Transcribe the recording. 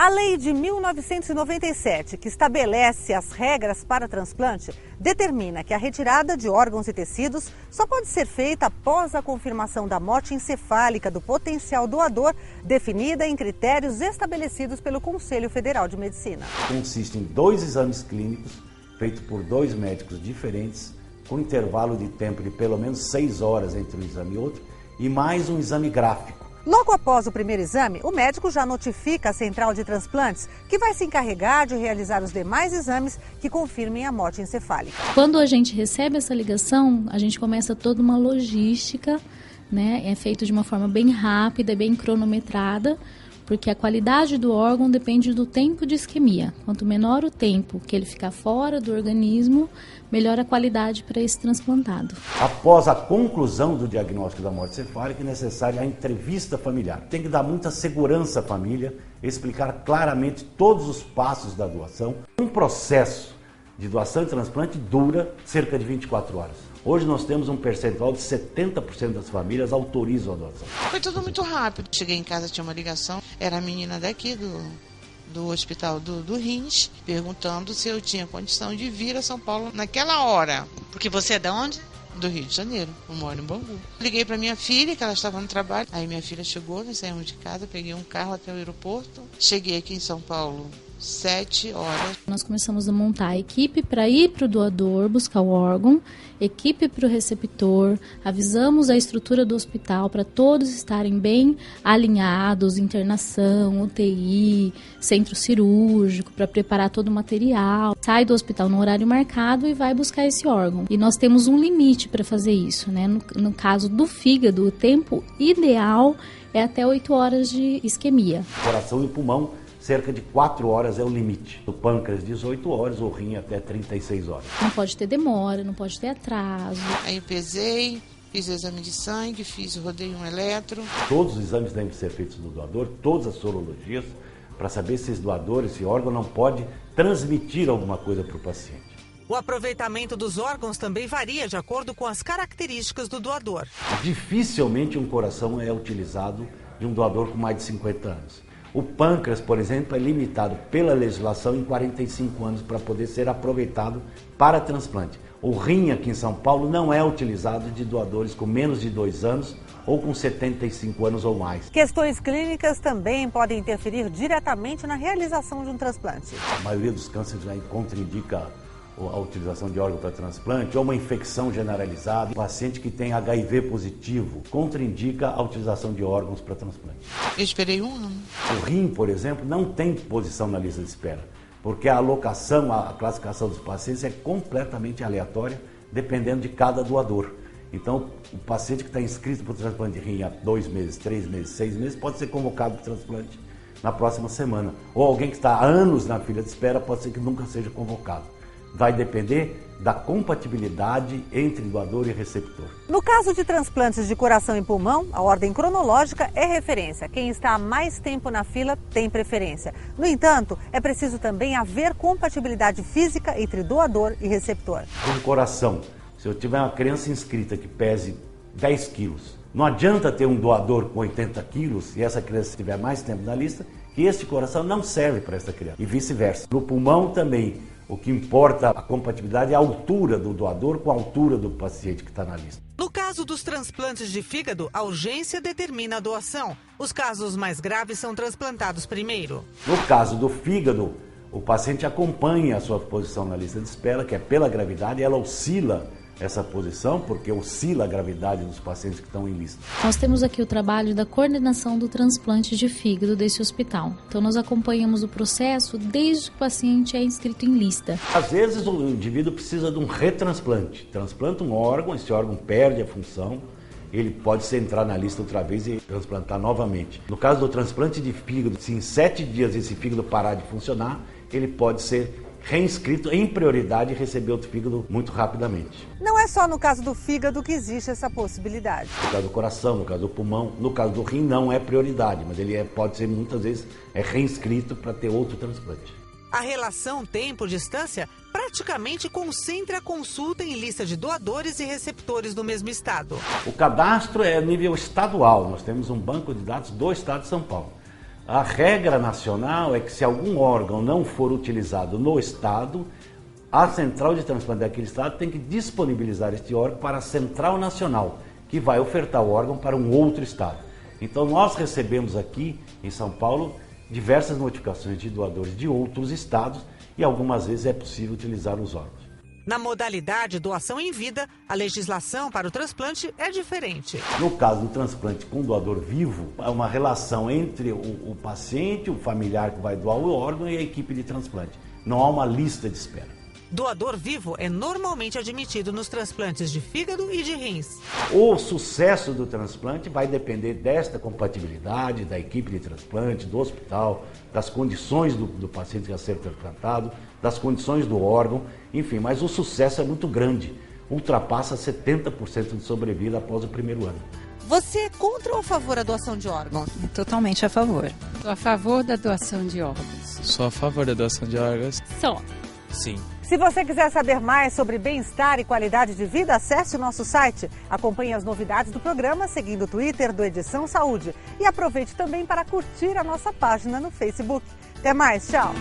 A lei de 1997, que estabelece as regras para transplante, determina que a retirada de órgãos e tecidos só pode ser feita após a confirmação da morte encefálica do potencial doador, definida em critérios estabelecidos pelo Conselho Federal de Medicina. Consiste em 2 exames clínicos feitos por 2 médicos diferentes, com intervalo de tempo de pelo menos 6 horas entre um exame e outro, e mais um exame gráfico. Logo após o primeiro exame, o médico já notifica a central de transplantes, que vai se encarregar de realizar os demais exames que confirmem a morte encefálica. Quando a gente recebe essa ligação, a gente começa toda uma logística, né? É feito de uma forma bem rápida, bem cronometrada, porque a qualidade do órgão depende do tempo de isquemia. Quanto menor o tempo que ele ficar fora do organismo, melhor a qualidade para esse transplantado. Após a conclusão do diagnóstico da morte encefálica, é necessária a entrevista familiar. Tem que dar muita segurança à família, explicar claramente todos os passos da doação. Um processo de doação e transplante dura cerca de 24 horas. Hoje nós temos um percentual de 70% das famílias autorizam a doação. Foi tudo muito rápido. Cheguei em casa, tinha uma ligação, era a menina daqui do hospital do Rins, perguntando se eu tinha condição de vir a São Paulo naquela hora. Porque você é de onde? Do Rio de Janeiro, eu moro em Bangu. Liguei para minha filha, que ela estava no trabalho. Aí minha filha chegou, nós saímos de casa, peguei um carro até o aeroporto. Cheguei aqui em São Paulo 7 horas. Nós começamos a montar a equipe para ir para o doador buscar o órgão, equipe para o receptor, avisamos a estrutura do hospital para todos estarem bem alinhados, internação, UTI, centro cirúrgico, para preparar todo o material. Sai do hospital no horário marcado e vai buscar esse órgão. E nós temos um limite para fazer isso, né? No caso do fígado, o tempo ideal é até 8 horas de isquemia. Coração e pulmão, cerca de 4 horas é o limite. O pâncreas, 18 horas, o rim até 36 horas. Não pode ter demora, não pode ter atraso. Aí eu pesei, fiz o exame de sangue, rodei um eletro. Todos os exames devem ser feitos no doador, todas as sorologias, para saber se esse doador, esse órgão não pode transmitir alguma coisa para o paciente. O aproveitamento dos órgãos também varia de acordo com as características do doador. Dificilmente um coração é utilizado de um doador com mais de 50 anos. O pâncreas, por exemplo, é limitado pela legislação em 45 anos para poder ser aproveitado para transplante. O rim aqui em São Paulo não é utilizado de doadores com menos de 2 anos ou com 75 anos ou mais. Questões clínicas também podem interferir diretamente na realização de um transplante. A maioria dos cânceres já contraindica a utilização de órgão para transplante, ou uma infecção generalizada. O paciente que tem HIV positivo contraindica a utilização de órgãos para transplante. Eu esperei um ano. O rim, por exemplo, não tem posição na lista de espera, porque a alocação, a classificação dos pacientes é completamente aleatória, dependendo de cada doador. Então, o paciente que está inscrito para o transplante de rim há 2 meses, 3 meses, 6 meses, pode ser convocado para o transplante na próxima semana. Ou alguém que está há anos na fila de espera pode ser que nunca seja convocado. Vai depender da compatibilidade entre doador e receptor. No caso de transplantes de coração e pulmão, a ordem cronológica é referência. Quem está há mais tempo na fila tem preferência. No entanto, é preciso também haver compatibilidade física entre doador e receptor. Um coração, se eu tiver uma criança inscrita que pese 10 quilos, não adianta ter um doador com 80 quilos e essa criança estiver mais tempo na lista, que este coração não serve para essa criança. E vice-versa. No pulmão também. O que importa a compatibilidade é a altura do doador com a altura do paciente que está na lista. No caso dos transplantes de fígado, a urgência determina a doação. Os casos mais graves são transplantados primeiro. No caso do fígado, o paciente acompanha a sua posição na lista de espera, que é pela gravidade, ela oscila essa posição, porque oscila a gravidade dos pacientes que estão em lista. Nós temos aqui o trabalho da coordenação do transplante de fígado desse hospital. Então nós acompanhamos o processo desde que o paciente é inscrito em lista. Às vezes o indivíduo precisa de um retransplante. Transplanta um órgão, esse órgão perde a função, ele pode entrar na lista outra vez e transplantar novamente. No caso do transplante de fígado, se em 7 dias esse fígado parar de funcionar, ele pode ser reinscrito em prioridade e receber outro fígado muito rapidamente. Não é só no caso do fígado que existe essa possibilidade. No caso do coração, no caso do pulmão, no caso do rim não é prioridade, mas ele pode ser muitas vezes reinscrito para ter outro transplante. A relação tempo-distância praticamente concentra a consulta em lista de doadores e receptores do mesmo estado. O cadastro é a nível estadual, nós temos um banco de dados do estado de São Paulo. A regra nacional é que se algum órgão não for utilizado no estado, a central de transplante daquele estado tem que disponibilizar este órgão para a central nacional, que vai ofertar o órgão para um outro estado. Então nós recebemos aqui em São Paulo diversas notificações de doadores de outros estados e algumas vezes é possível utilizar os órgãos. Na modalidade doação em vida, a legislação para o transplante é diferente. No caso do transplante com doador vivo, é uma relação entre o paciente, o familiar que vai doar o órgão e a equipe de transplante. Não há uma lista de espera. Doador vivo é normalmente admitido nos transplantes de fígado e de rins. O sucesso do transplante vai depender desta compatibilidade, da equipe de transplante, do hospital, das condições do paciente a ser transplantado, das condições do órgão, enfim, mas o sucesso é muito grande, ultrapassa 70% de sobrevida após o primeiro ano. Você é contra ou a favor da doação de órgãos? Totalmente a favor. Sou a favor da doação de órgãos. Sou a favor da doação de órgãos. Sou. Sim. Se você quiser saber mais sobre bem-estar e qualidade de vida, acesse o nosso site. Acompanhe as novidades do programa seguindo o Twitter do Edição Saúde. E aproveite também para curtir a nossa página no Facebook. Até mais, tchau!